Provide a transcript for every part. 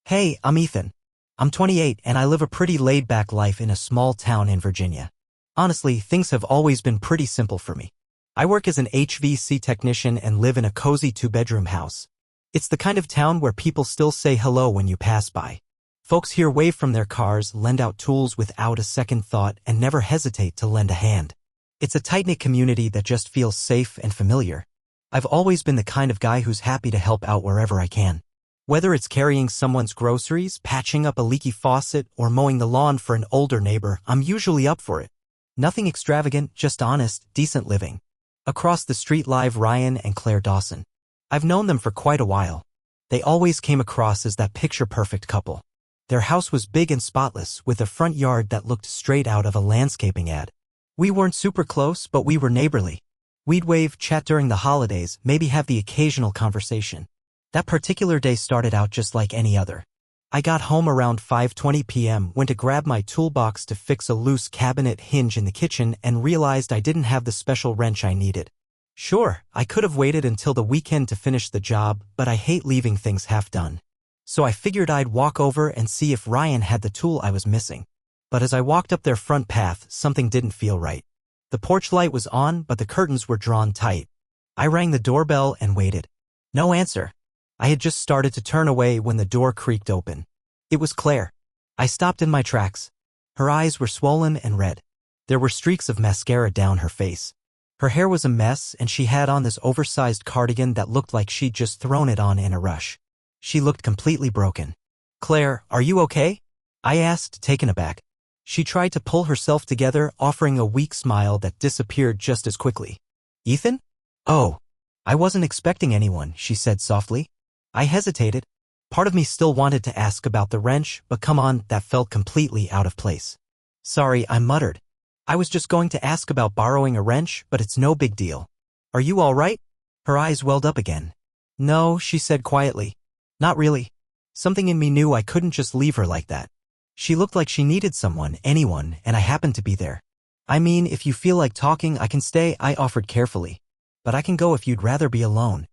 Hey, I'm Ethan. I'm 28 and I live a pretty laid-back life in a small town in Virginia. Honestly, things have always been pretty simple for me. I work as an HVAC technician and live in a cozy two-bedroom house. It's the kind of town where people still say hello when you pass by. Folks here wave from their cars, lend out tools without a second thought, and never hesitate to lend a hand. It's a tight-knit community that just feels safe and familiar. I've always been the kind of guy who's happy to help out wherever I can. Whether it's carrying someone's groceries, patching up a leaky faucet, or mowing the lawn for an older neighbor, I'm usually up for it. Nothing extravagant, just honest, decent living. Across the street live Ryan and Claire Dawson. I've known them for quite a while. They always came across as that picture-perfect couple. Their house was big and spotless, with a front yard that looked straight out of a landscaping ad. We weren't super close, but we were neighborly. We'd wave, chat during the holidays, maybe have the occasional conversation. That particular day started out just like any other. I got home around 5:20 p.m., went to grab my toolbox to fix a loose cabinet hinge in the kitchen, and realized I didn't have the special wrench I needed. Sure, I could have waited until the weekend to finish the job, but I hate leaving things half done. So I figured I'd walk over and see if Ryan had the tool I was missing. But as I walked up their front path, something didn't feel right. The porch light was on, but the curtains were drawn tight. I rang the doorbell and waited. No answer. I had just started to turn away when the door creaked open. It was Claire. I stopped in my tracks. Her eyes were swollen and red. There were streaks of mascara down her face. Her hair was a mess, and she had on this oversized cardigan that looked like she'd just thrown it on in a rush. She looked completely broken. "Claire, are you okay?" I asked, taken aback. She tried to pull herself together, offering a weak smile that disappeared just as quickly. "Ethan? Oh, I wasn't expecting anyone," she said softly. I hesitated. Part of me still wanted to ask about the wrench, but come on, that felt completely out of place. "Sorry," I muttered. "I was just going to ask about borrowing a wrench, but it's no big deal. Are you all right?" Her eyes welled up again. "No," she said quietly. "Not really." Something in me knew I couldn't just leave her like that. She looked like she needed someone, anyone, and I happened to be there. "I mean, if you feel like talking, I can stay," I offered carefully. "But I can go if you'd rather be alone."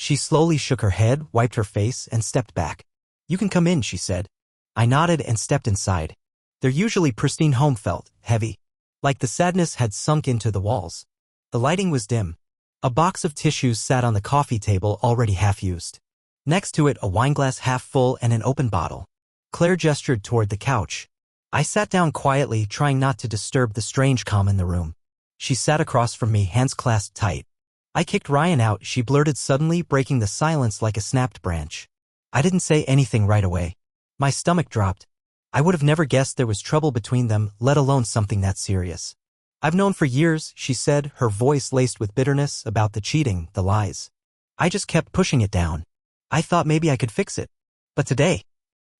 She slowly shook her head, wiped her face, and stepped back. "You can come in," she said. I nodded and stepped inside. Their usually pristine home felt heavy, like the sadness had sunk into the walls. The lighting was dim. A box of tissues sat on the coffee table, already half used. Next to it, a wineglass half full and an open bottle. Claire gestured toward the couch. I sat down quietly, trying not to disturb the strange calm in the room. She sat across from me, hands clasped tight. "I kicked Ryan out," she blurted suddenly, breaking the silence like a snapped branch. I didn't say anything right away. My stomach dropped. I would have never guessed there was trouble between them, let alone something that serious. "I've known for years," she said, her voice laced with bitterness, "about the cheating, the lies. I just kept pushing it down. I thought maybe I could fix it. But today,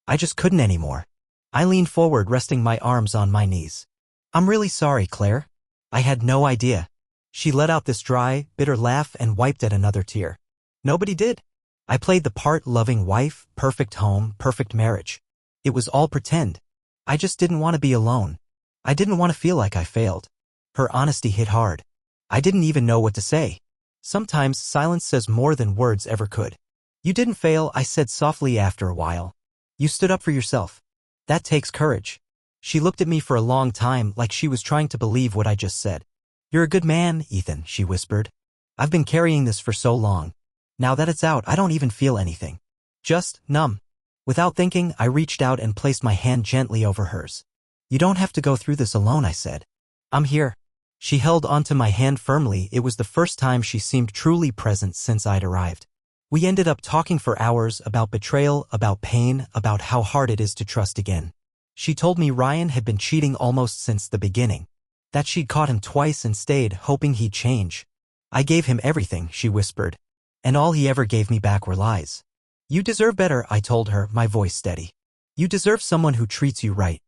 I just couldn't anymore." I leaned forward, resting my arms on my knees. "I'm really sorry, Claire. I had no idea." She let out this dry, bitter laugh and wiped at another tear. "Nobody did. I played the part, loving wife, perfect home, perfect marriage. It was all pretend. I just didn't want to be alone. I didn't want to feel like I failed." Her honesty hit hard. I didn't even know what to say. Sometimes silence says more than words ever could. "You didn't fail," I said softly after a while. "You stood up for yourself. That takes courage." She looked at me for a long time, like she was trying to believe what I just said. "You're a good man, Ethan," she whispered. "I've been carrying this for so long. Now that it's out, I don't even feel anything. Just numb." Without thinking, I reached out and placed my hand gently over hers. "You don't have to go through this alone," I said. "I'm here." She held onto my hand firmly. It was the first time she seemed truly present since I'd arrived. We ended up talking for hours about betrayal, about pain, about how hard it is to trust again. She told me Ryan had been cheating almost since the beginning. That she'd caught him twice and stayed, hoping he'd change. "I gave him everything," she whispered. "And all he ever gave me back were lies." "You deserve better," I told her, my voice steady. "You deserve someone who treats you right."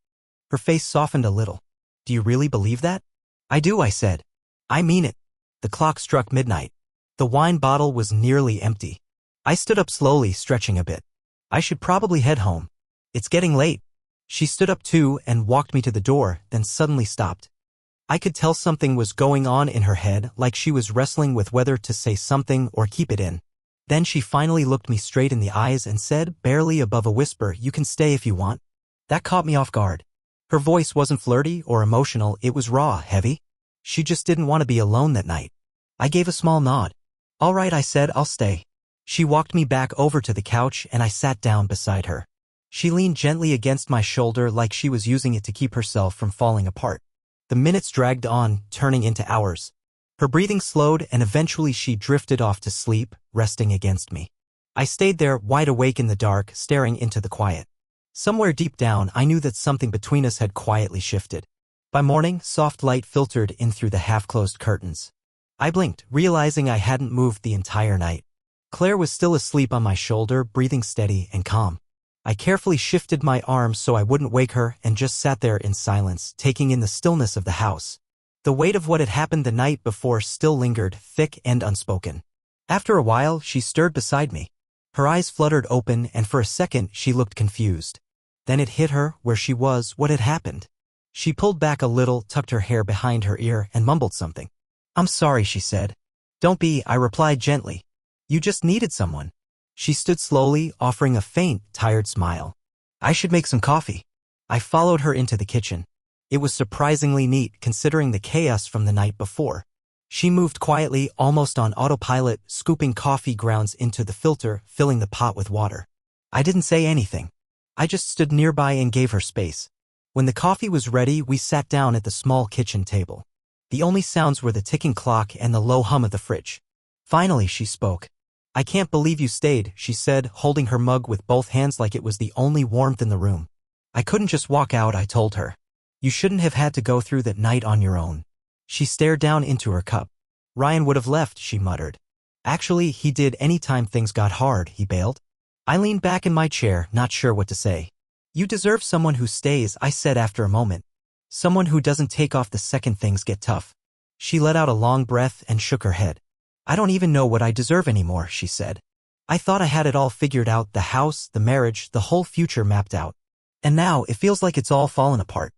Her face softened a little. "Do you really believe that?" "I do," I said. "I mean it." The clock struck midnight. The wine bottle was nearly empty. I stood up slowly, stretching a bit. "I should probably head home. It's getting late." She stood up too and walked me to the door, then suddenly stopped. I could tell something was going on in her head, like she was wrestling with whether to say something or keep it in. Then she finally looked me straight in the eyes and said, barely above a whisper, "You can stay if you want." That caught me off guard. Her voice wasn't flirty or emotional, it was raw, heavy. She just didn't want to be alone that night. I gave a small nod. "All right," I said, "I'll stay." She walked me back over to the couch and I sat down beside her. She leaned gently against my shoulder like she was using it to keep herself from falling apart. The minutes dragged on, turning into hours. Her breathing slowed and eventually she drifted off to sleep, resting against me. I stayed there, wide awake in the dark, staring into the quiet. Somewhere deep down, I knew that something between us had quietly shifted. By morning, soft light filtered in through the half-closed curtains. I blinked, realizing I hadn't moved the entire night. Claire was still asleep on my shoulder, breathing steady and calm. I carefully shifted my arms so I wouldn't wake her and just sat there in silence, taking in the stillness of the house. The weight of what had happened the night before still lingered, thick and unspoken. After a while, she stirred beside me. Her eyes fluttered open and for a second she looked confused. Then it hit her, where she was, what had happened. She pulled back a little, tucked her hair behind her ear and mumbled something. "I'm sorry," she said. "Don't be," I replied gently. "You just needed someone." She stood slowly, offering a faint, tired smile. "I should make some coffee." I followed her into the kitchen. It was surprisingly neat, considering the chaos from the night before. She moved quietly, almost on autopilot, scooping coffee grounds into the filter, filling the pot with water. I didn't say anything. I just stood nearby and gave her space. When the coffee was ready, we sat down at the small kitchen table. The only sounds were the ticking clock and the low hum of the fridge. Finally, she spoke. "I can't believe you stayed," she said, holding her mug with both hands like it was the only warmth in the room. "I couldn't just walk out," I told her. "You shouldn't have had to go through that night on your own." She stared down into her cup. "Ryan would have left," she muttered. "Actually, he did anytime things got hard," he bailed. I leaned back in my chair, not sure what to say. "You deserve someone who stays," I said after a moment. "Someone who doesn't take off the second things get tough." She let out a long breath and shook her head. "I don't even know what I deserve anymore," she said. "I thought I had it all figured out, the house, the marriage, the whole future mapped out. And now it feels like it's all fallen apart."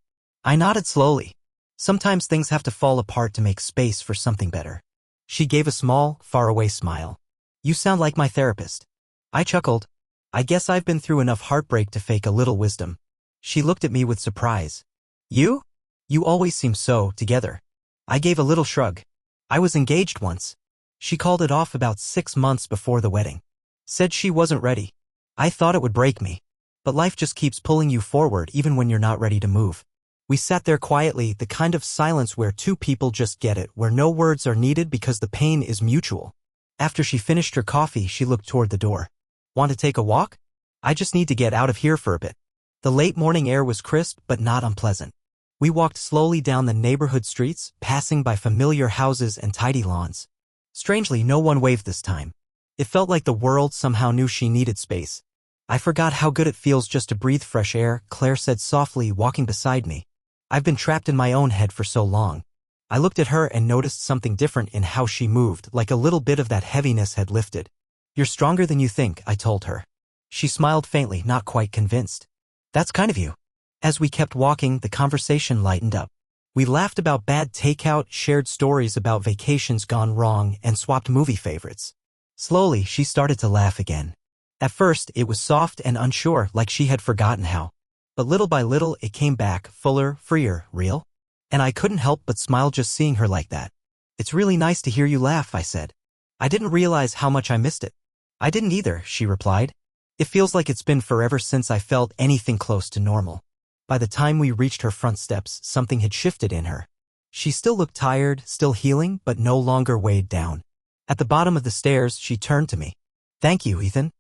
I nodded slowly. Sometimes things have to fall apart to make space for something better. She gave a small, faraway smile. "You sound like my therapist." I chuckled. "I guess I've been through enough heartbreak to fake a little wisdom." She looked at me with surprise. "You? You always seem so together." I gave a little shrug. "I was engaged once." She called it off about 6 months before the wedding. Said she wasn't ready. I thought it would break me. But life just keeps pulling you forward even when you're not ready to move. We sat there quietly, the kind of silence where two people just get it, where no words are needed because the pain is mutual. After she finished her coffee, she looked toward the door. "Want to take a walk? I just need to get out of here for a bit." The late morning air was crisp but not unpleasant. We walked slowly down the neighborhood streets, passing by familiar houses and tidy lawns. Strangely, no one waved this time. It felt like the world somehow knew she needed space. "I forgot how good it feels just to breathe fresh air," Claire said softly, walking beside me. "I've been trapped in my own head for so long." I looked at her and noticed something different in how she moved, like a little bit of that heaviness had lifted. "You're stronger than you think," I told her. She smiled faintly, not quite convinced. "That's kind of you." As we kept walking, the conversation lightened up. We laughed about bad takeout, shared stories about vacations gone wrong, and swapped movie favorites. Slowly, she started to laugh again. At first, it was soft and unsure, like she had forgotten how. But little by little, it came back, fuller, freer, real. And I couldn't help but smile just seeing her like that. "It's really nice to hear you laugh," I said. "I didn't realize how much I missed it." "I didn't either," she replied. "It feels like it's been forever since I felt anything close to normal." By the time we reached her front steps, something had shifted in her. She still looked tired, still healing, but no longer weighed down. At the bottom of the stairs, she turned to me. "Thank you, Ethan.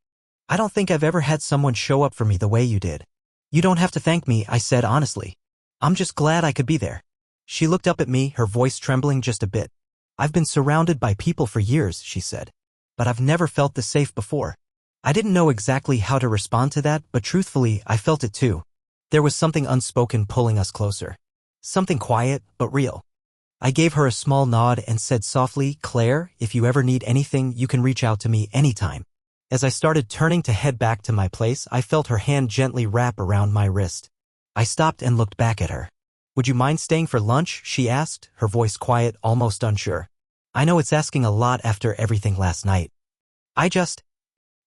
I don't think I've ever had someone show up for me the way you did." "You don't have to thank me," I said honestly. "I'm just glad I could be there." She looked up at me, her voice trembling just a bit. "I've been surrounded by people for years," she said. "But I've never felt this safe before." I didn't know exactly how to respond to that, but truthfully, I felt it too. There was something unspoken pulling us closer. Something quiet, but real. I gave her a small nod and said softly, "Claire, if you ever need anything, you can reach out to me anytime." As I started turning to head back to my place, I felt her hand gently wrap around my wrist. I stopped and looked back at her. "Would you mind staying for lunch?" she asked, her voice quiet, almost unsure. "I know it's asking a lot after everything last night." I just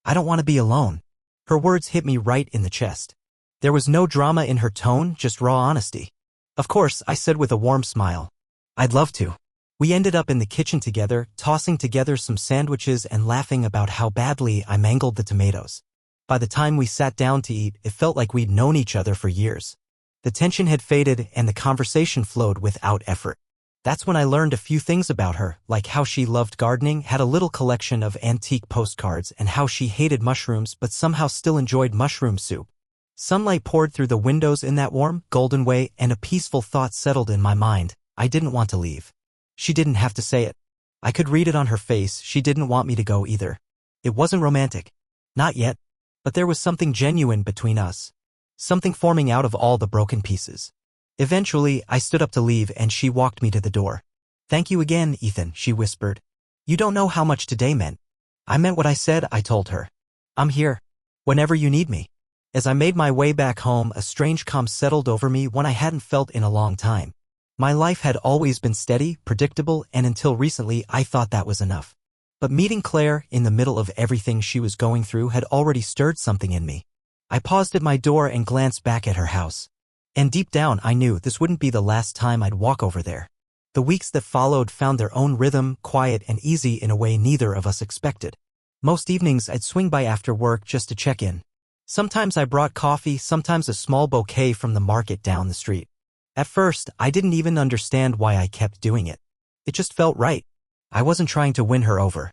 I don't want to be alone. Her words hit me right in the chest. There was no drama in her tone, just raw honesty. Of course, I said with a warm smile. I'd love to. We ended up in the kitchen together, tossing together some sandwiches and laughing about how badly I mangled the tomatoes. By the time we sat down to eat, it felt like we'd known each other for years. The tension had faded and the conversation flowed without effort. That's when I learned a few things about her, like how she loved gardening, had a little collection of antique postcards, and how she hated mushrooms but somehow still enjoyed mushroom soup. Sunlight poured through the windows in that warm, golden way, and a peaceful thought settled in my mind. I didn't want to leave. She didn't have to say it. I could read it on her face. She didn't want me to go either. It wasn't romantic. Not yet. But there was something genuine between us. Something forming out of all the broken pieces. Eventually, I stood up to leave and she walked me to the door. Thank you again, Ethan, she whispered. You don't know how much today meant. I meant what I said, I told her. I'm here. Whenever you need me. As I made my way back home, a strange calm settled over me, one I hadn't felt in a long time. My life had always been steady, predictable, and until recently I thought that was enough. But meeting Claire, in the middle of everything she was going through, had already stirred something in me. I paused at my door and glanced back at her house. And deep down I knew this wouldn't be the last time I'd walk over there. The weeks that followed found their own rhythm, quiet and easy in a way neither of us expected. Most evenings I'd swing by after work just to check in. Sometimes I brought coffee, sometimes a small bouquet from the market down the street. At first, I didn't even understand why I kept doing it. It just felt right. I wasn't trying to win her over.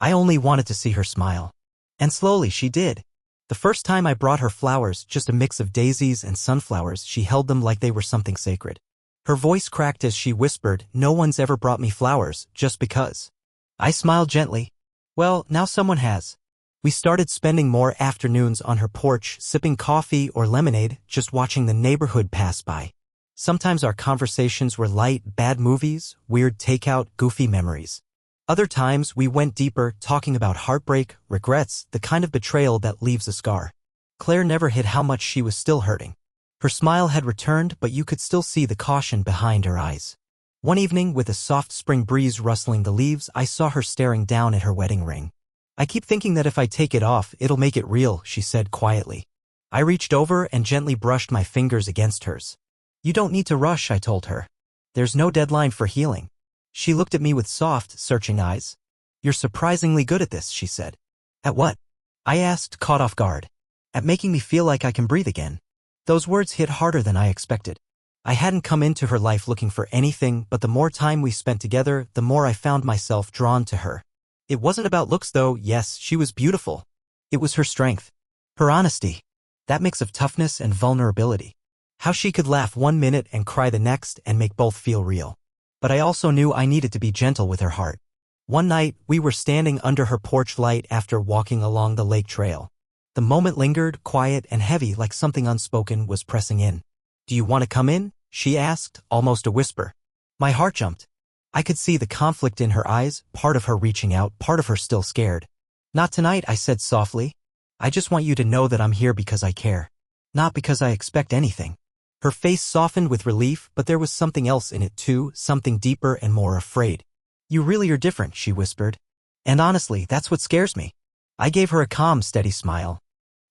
I only wanted to see her smile. And slowly she did. The first time I brought her flowers, just a mix of daisies and sunflowers, she held them like they were something sacred. Her voice cracked as she whispered, "No one's ever brought me flowers, just because." I smiled gently. Well, now someone has. We started spending more afternoons on her porch, sipping coffee or lemonade, just watching the neighborhood pass by. Sometimes our conversations were light, bad movies, weird takeout, goofy memories. Other times we went deeper, talking about heartbreak, regrets, the kind of betrayal that leaves a scar. Claire never hid how much she was still hurting. Her smile had returned, but you could still see the caution behind her eyes. One evening, with a soft spring breeze rustling the leaves, I saw her staring down at her wedding ring. I keep thinking that if I take it off, it'll make it real, she said quietly. I reached over and gently brushed my fingers against hers. You don't need to rush, I told her. There's no deadline for healing. She looked at me with soft, searching eyes. You're surprisingly good at this, she said. At what? I asked, caught off guard. At making me feel like I can breathe again. Those words hit harder than I expected. I hadn't come into her life looking for anything, but the more time we spent together, the more I found myself drawn to her. It wasn't about looks though. Yes, she was beautiful. It was her strength. Her honesty. That mix of toughness and vulnerability. How she could laugh one minute and cry the next and make both feel real. But I also knew I needed to be gentle with her heart. One night, we were standing under her porch light after walking along the lake trail. The moment lingered, quiet and heavy, like something unspoken was pressing in. Do you want to come in? She asked, almost a whisper. My heart jumped. I could see the conflict in her eyes, part of her reaching out, part of her still scared. Not tonight, I said softly. I just want you to know that I'm here because I care. Not because I expect anything. Her face softened with relief, but there was something else in it too, something deeper and more afraid. You really are different, she whispered. And honestly, that's what scares me. I gave her a calm, steady smile.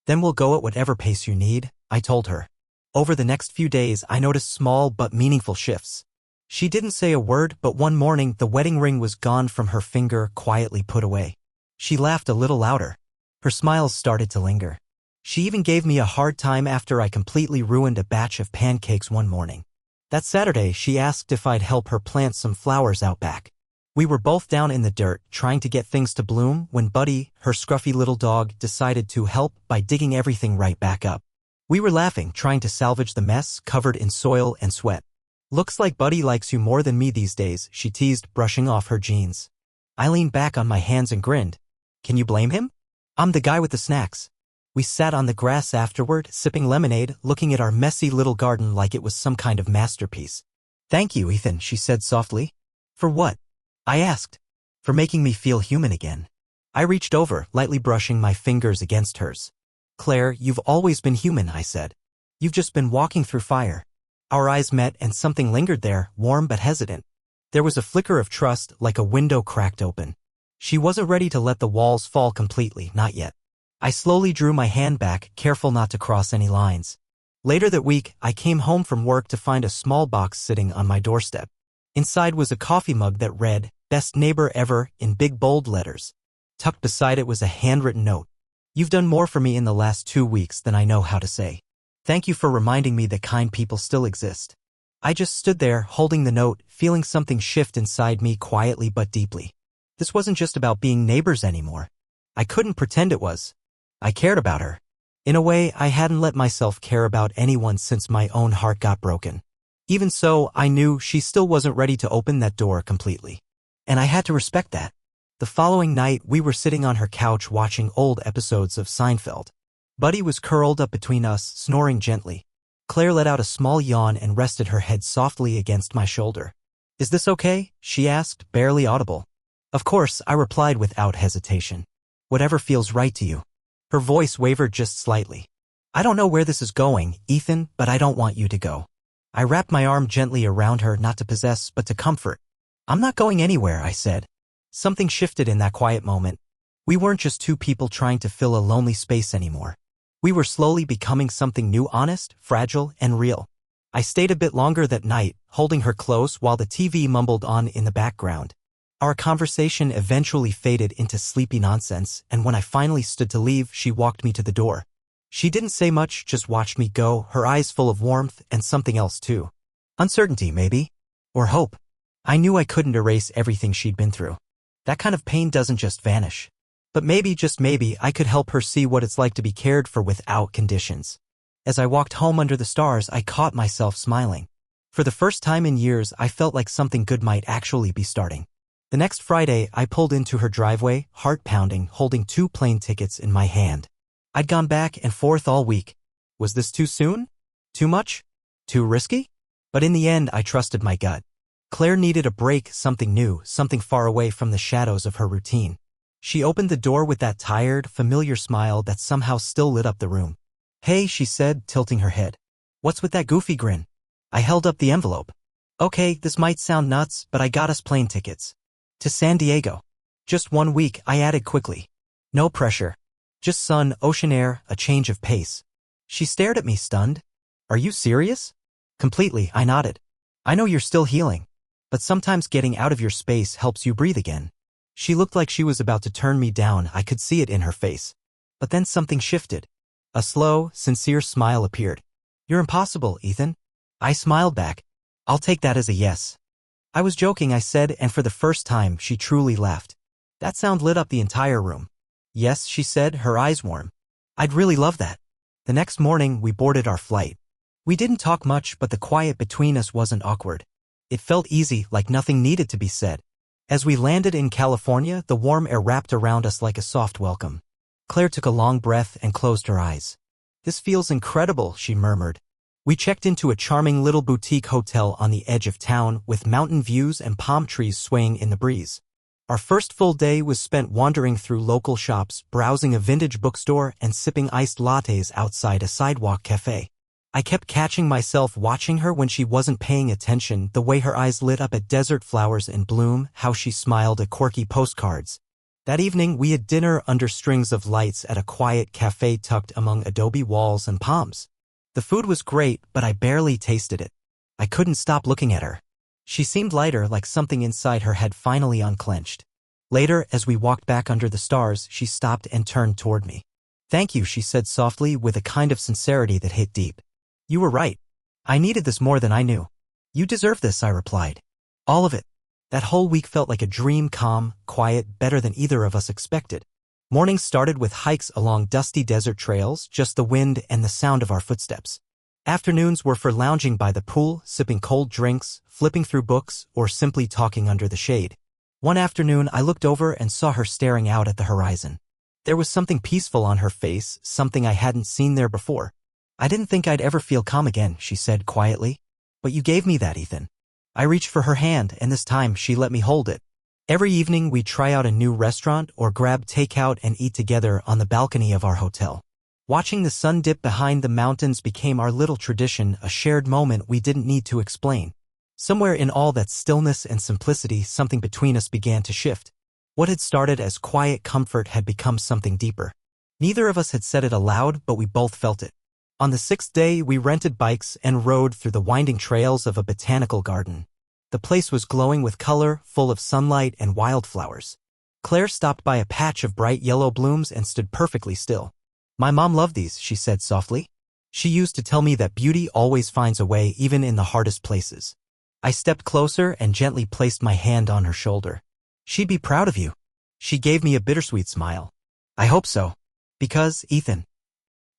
Then we'll go at whatever pace you need, I told her. Over the next few days, I noticed small but meaningful shifts. She didn't say a word, but one morning the wedding ring was gone from her finger, quietly put away. She laughed a little louder. Her smiles started to linger. She even gave me a hard time after I completely ruined a batch of pancakes one morning. That Saturday, she asked if I'd help her plant some flowers out back. We were both down in the dirt, trying to get things to bloom, when Buddy, her scruffy little dog, decided to help by digging everything right back up. We were laughing, trying to salvage the mess, covered in soil and sweat. Looks like Buddy likes you more than me these days, she teased, brushing off her jeans. I leaned back on my hands and grinned. Can you blame him? I'm the guy with the snacks. We sat on the grass afterward, sipping lemonade, looking at our messy little garden like it was some kind of masterpiece. Thank you, Ethan, she said softly. For what? I asked. For making me feel human again. I reached over, lightly brushing my fingers against hers. Claire, you've always been human, I said. You've just been walking through fire. Our eyes met and something lingered there, warm but hesitant. There was a flicker of trust, like a window cracked open. She wasn't ready to let the walls fall completely, not yet. I slowly drew my hand back, careful not to cross any lines. Later that week, I came home from work to find a small box sitting on my doorstep. Inside was a coffee mug that read, "Best Neighbor Ever," in big bold letters. Tucked beside it was a handwritten note. "You've done more for me in the last 2 weeks than I know how to say. Thank you for reminding me that kind people still exist." I just stood there, holding the note, feeling something shift inside me quietly but deeply. This wasn't just about being neighbors anymore. I couldn't pretend it was. I cared about her. In a way, I hadn't let myself care about anyone since my own heart got broken. Even so, I knew she still wasn't ready to open that door completely. And I had to respect that. The following night, we were sitting on her couch watching old episodes of Seinfeld. Buddy was curled up between us, snoring gently. Claire let out a small yawn and rested her head softly against my shoulder. "Is this okay?" she asked, barely audible. "Of course," I replied without hesitation. "Whatever feels right to you." Her voice wavered just slightly. "I don't know where this is going, Ethan, but I don't want you to go." I wrapped my arm gently around her, not to possess, but to comfort. "I'm not going anywhere," I said. Something shifted in that quiet moment. We weren't just two people trying to fill a lonely space anymore. We were slowly becoming something new, honest, fragile, and real. I stayed a bit longer that night, holding her close while the TV mumbled on in the background. Our conversation eventually faded into sleepy nonsense, and when I finally stood to leave, she walked me to the door. She didn't say much, just watched me go, her eyes full of warmth and something else too. Uncertainty, maybe? Or hope. I knew I couldn't erase everything she'd been through. That kind of pain doesn't just vanish. But maybe, just maybe, I could help her see what it's like to be cared for without conditions. As I walked home under the stars, I caught myself smiling. For the first time in years, I felt like something good might actually be starting. The next Friday, I pulled into her driveway, heart pounding, holding 2 plane tickets in my hand. I'd gone back and forth all week. Was this too soon? Too much? Too risky? But in the end, I trusted my gut. Claire needed a break, something new, something far away from the shadows of her routine. She opened the door with that tired, familiar smile that somehow still lit up the room. "Hey," she said, tilting her head. "What's with that goofy grin?" I held up the envelope. "Okay, this might sound nuts, but I got us plane tickets. To San Diego. Just 1 week," I added quickly. "No pressure. Just sun, ocean air, a change of pace." She stared at me, stunned. "Are you serious?" "Completely," I nodded. "I know you're still healing. But sometimes getting out of your space helps you breathe again." She looked like she was about to turn me down, I could see it in her face. But then something shifted. A slow, sincere smile appeared. "You're impossible, Ethan." I smiled back. "I'll take that as a yes." "I was joking," I said, and for the first time, she truly laughed. That sound lit up the entire room. "Yes," she said, her eyes warm. "I'd really love that." The next morning, we boarded our flight. We didn't talk much, but the quiet between us wasn't awkward. It felt easy, like nothing needed to be said. As we landed in California, the warm air wrapped around us like a soft welcome. Claire took a long breath and closed her eyes. "This feels incredible," she murmured. We checked into a charming little boutique hotel on the edge of town with mountain views and palm trees swaying in the breeze. Our first full day was spent wandering through local shops, browsing a vintage bookstore, and sipping iced lattes outside a sidewalk cafe. I kept catching myself watching her when she wasn't paying attention, the way her eyes lit up at desert flowers in bloom, how she smiled at quirky postcards. That evening, we had dinner under strings of lights at a quiet cafe tucked among adobe walls and palms. The food was great, but I barely tasted it. I couldn't stop looking at her. She seemed lighter, like something inside her had finally unclenched. Later, as we walked back under the stars, she stopped and turned toward me. "Thank you," she said softly, with a kind of sincerity that hit deep. "You were right. I needed this more than I knew." "You deserve this," I replied. "All of it." That whole week felt like a dream, calm, quiet, better than either of us expected. Mornings started with hikes along dusty desert trails, just the wind and the sound of our footsteps. Afternoons were for lounging by the pool, sipping cold drinks, flipping through books, or simply talking under the shade. One afternoon, I looked over and saw her staring out at the horizon. There was something peaceful on her face, something I hadn't seen there before. "I didn't think I'd ever feel calm again," she said quietly. "But you gave me that, Ethan." I reached for her hand, and this time she let me hold it. Every evening, we'd try out a new restaurant or grab takeout and eat together on the balcony of our hotel. Watching the sun dip behind the mountains became our little tradition, a shared moment we didn't need to explain. Somewhere in all that stillness and simplicity, something between us began to shift. What had started as quiet comfort had become something deeper. Neither of us had said it aloud, but we both felt it. On the 6th day, we rented bikes and rode through the winding trails of a botanical garden. The place was glowing with color, full of sunlight and wildflowers. Claire stopped by a patch of bright yellow blooms and stood perfectly still. "My mom loved these," she said softly. "She used to tell me that beauty always finds a way even in the hardest places." I stepped closer and gently placed my hand on her shoulder. "She'd be proud of you." She gave me a bittersweet smile. "I hope so. Because, Ethan,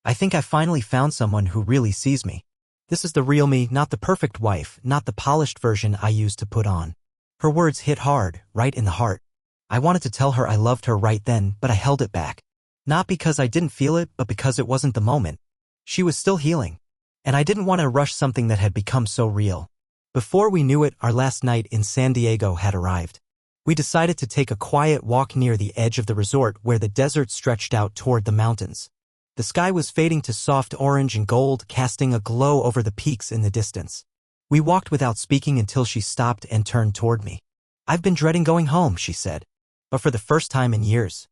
I think I finally found someone who really sees me. This is the real me, not the perfect wife, not the polished version I used to put on." Her words hit hard, right in the heart. I wanted to tell her I loved her right then, but I held it back. Not because I didn't feel it, but because it wasn't the moment. She was still healing. And I didn't want to rush something that had become so real. Before we knew it, our last night in San Diego had arrived. We decided to take a quiet walk near the edge of the resort where the desert stretched out toward the mountains. The sky was fading to soft orange and gold, casting a glow over the peaks in the distance. We walked without speaking until she stopped and turned toward me. "I've been dreading going home," she said. "But for the first time in years,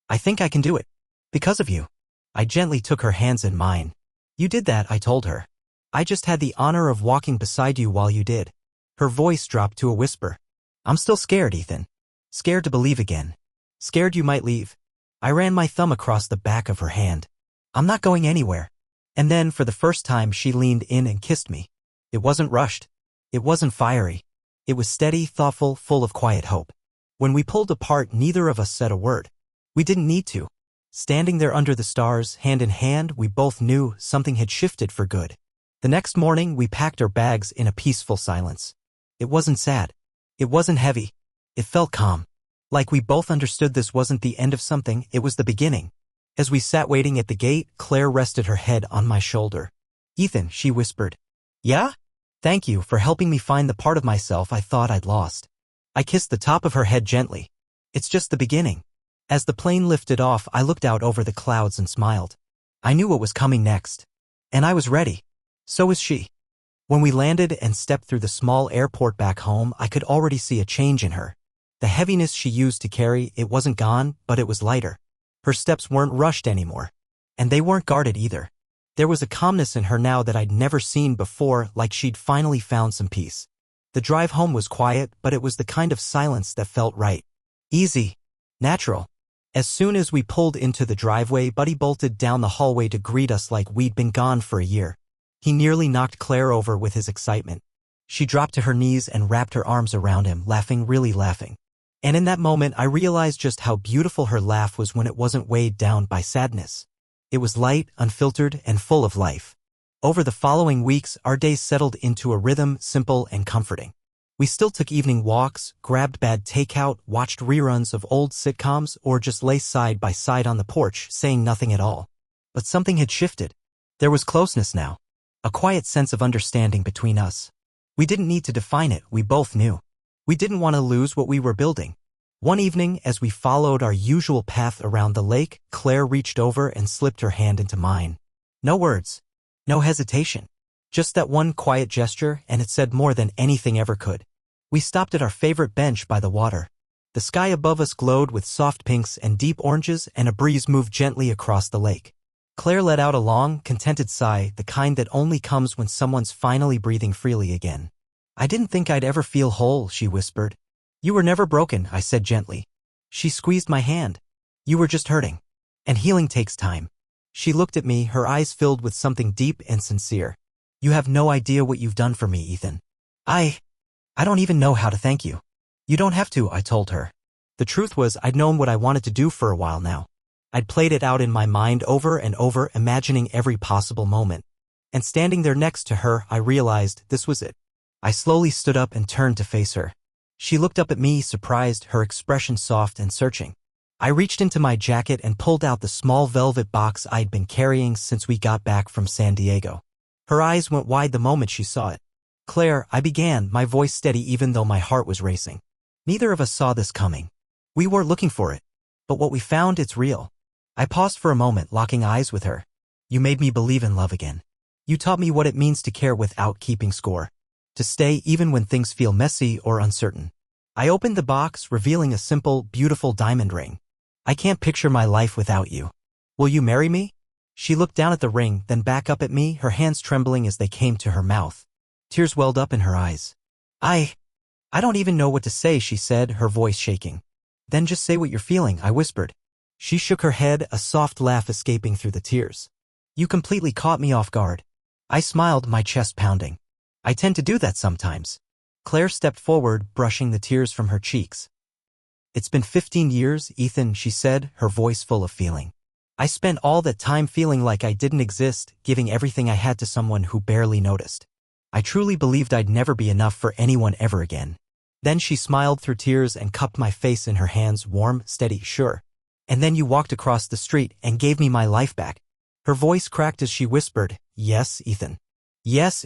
I think I can do it. Because of you." I gently took her hands in mine. "You did that," I told her. "I just had the honor of walking beside you while you did." Her voice dropped to a whisper. "I'm still scared, Ethan. Scared to believe again. Scared you might leave." I ran my thumb across the back of her hand. "I'm not going anywhere." And then, for the first time, she leaned in and kissed me. It wasn't rushed. It wasn't fiery. It was steady, thoughtful, full of quiet hope. When we pulled apart, neither of us said a word. We didn't need to. Standing there under the stars, hand in hand, we both knew something had shifted for good. The next morning, we packed our bags in a peaceful silence. It wasn't sad. It wasn't heavy. It felt calm. Like we both understood this wasn't the end of something, it was the beginning. As we sat waiting at the gate, Claire rested her head on my shoulder. "Ethan," she whispered. "Yeah? Thank you for helping me find the part of myself I thought I'd lost." I kissed the top of her head gently. "It's just the beginning." As the plane lifted off, I looked out over the clouds and smiled. I knew what was coming next. And I was ready. So was she. When we landed and stepped through the small airport back home, I could already see a change in her. The heaviness she used to carry, it wasn't gone, but it was lighter. Her steps weren't rushed anymore. And they weren't guarded either. There was a calmness in her now that I'd never seen before, like she'd finally found some peace. The drive home was quiet, but it was the kind of silence that felt right. Easy. Natural. As soon as we pulled into the driveway, Buddy bolted down the hallway to greet us like we'd been gone for a year. He nearly knocked Claire over with his excitement. She dropped to her knees and wrapped her arms around him, laughing, really laughing. And in that moment, I realized just how beautiful her laugh was when it wasn't weighed down by sadness. It was light, unfiltered, and full of life. Over the following weeks, our days settled into a rhythm, simple and comforting. We still took evening walks, grabbed bad takeout, watched reruns of old sitcoms, or just lay side by side on the porch, saying nothing at all. But something had shifted. There was closeness now. A quiet sense of understanding between us. We didn't need to define it, we both knew. We didn't want to lose what we were building. One evening, as we followed our usual path around the lake, Claire reached over and slipped her hand into mine. No words. No hesitation. Just that one quiet gesture, and it said more than anything ever could. We stopped at our favorite bench by the water. The sky above us glowed with soft pinks and deep oranges, and a breeze moved gently across the lake. Claire let out a long, contented sigh, the kind that only comes when someone's finally breathing freely again. "I didn't think I'd ever feel whole," she whispered. "You were never broken," I said gently. She squeezed my hand. "You were just hurting. And healing takes time." She looked at me, her eyes filled with something deep and sincere. "You have no idea what you've done for me, Ethan. I don't even know how to thank you." "You don't have to," I told her. The truth was, I'd known what I wanted to do for a while now. I'd played it out in my mind over and over, imagining every possible moment. And standing there next to her, I realized this was it. I slowly stood up and turned to face her. She looked up at me, surprised, her expression soft and searching. I reached into my jacket and pulled out the small velvet box I'd been carrying since we got back from San Diego. Her eyes went wide the moment she saw it. "Claire," I began, my voice steady even though my heart was racing. "Neither of us saw this coming. We weren't looking for it. But what we found, it's real." I paused for a moment, locking eyes with her. "You made me believe in love again. You taught me what it means to care without keeping score. To stay even when things feel messy or uncertain." I opened the box, revealing a simple, beautiful diamond ring. "I can't picture my life without you. Will you marry me? She looked down at the ring, then back up at me, her hands trembling as they came to her mouth. Tears welled up in her eyes. I don't even know what to say, she said, her voice shaking. Then just say what you're feeling, I whispered. She shook her head, a soft laugh escaping through the tears. You completely caught me off guard. I smiled, my chest pounding. I tend to do that sometimes. Claire stepped forward, brushing the tears from her cheeks. It's been 15 years, Ethan, she said, her voice full of feeling. I spent all that time feeling like I didn't exist, giving everything I had to someone who barely noticed. I truly believed I'd never be enough for anyone ever again. Then she smiled through tears and cupped my face in her hands, warm, steady, sure. And then you walked across the street and gave me my life back. Her voice cracked as she whispered, yes, Ethan. Yes,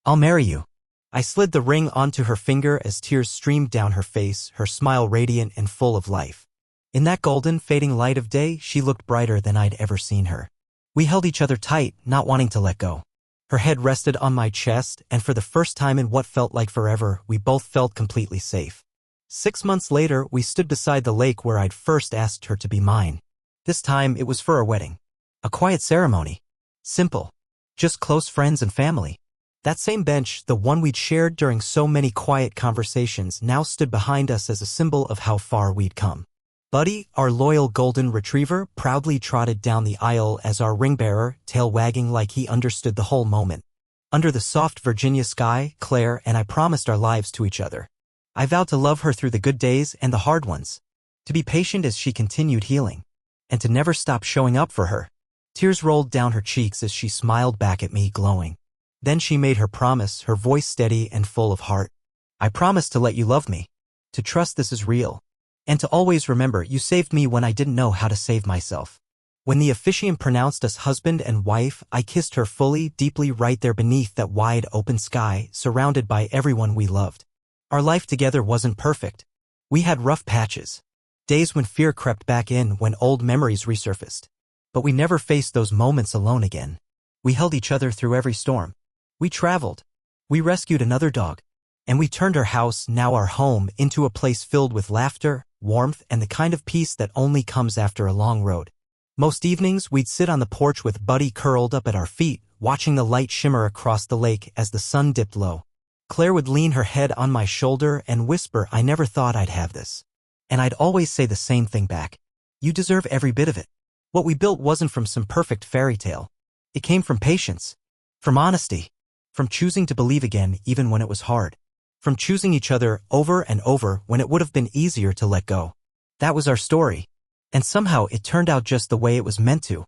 I'll marry you. I slid the ring onto her finger as tears streamed down her face, her smile radiant and full of life. In that golden, fading light of day, she looked brighter than I'd ever seen her. We held each other tight, not wanting to let go. Her head rested on my chest, and for the first time in what felt like forever, we both felt completely safe. 6 months later, we stood beside the lake where I'd first asked her to be mine. This time, it was for a wedding. A quiet ceremony. Simple. Just close friends and family. That same bench, the one we'd shared during so many quiet conversations, now stood behind us as a symbol of how far we'd come. Buddy, our loyal golden retriever, proudly trotted down the aisle as our ring-bearer, tail wagging like he understood the whole moment. Under the soft Virginia sky, Claire and I promised our lives to each other. I vowed to love her through the good days and the hard ones, to be patient as she continued healing, and to never stop showing up for her. Tears rolled down her cheeks as she smiled back at me, glowing. Then she made her promise, her voice steady and full of heart. I promise to let you love me, to trust this is real. And to always remember you saved me when I didn't know how to save myself. When the officiant pronounced us husband and wife, I kissed her fully, deeply right there beneath that wide open sky, surrounded by everyone we loved. Our life together wasn't perfect. We had rough patches. Days when fear crept back in, when old memories resurfaced. But we never faced those moments alone again. We held each other through every storm. We traveled. We rescued another dog. And we turned our house, now our home, into a place filled with laughter, warmth, and the kind of peace that only comes after a long road. Most evenings, we'd sit on the porch with Buddy curled up at our feet, watching the light shimmer across the lake as the sun dipped low. Claire would lean her head on my shoulder and whisper, I never thought I'd have this. And I'd always say the same thing back. You deserve every bit of it. What we built wasn't from some perfect fairy tale. It came from patience, from honesty, from choosing to believe again even when it was hard. From choosing each other over and over when it would have been easier to let go. That was our story. And somehow it turned out just the way it was meant to.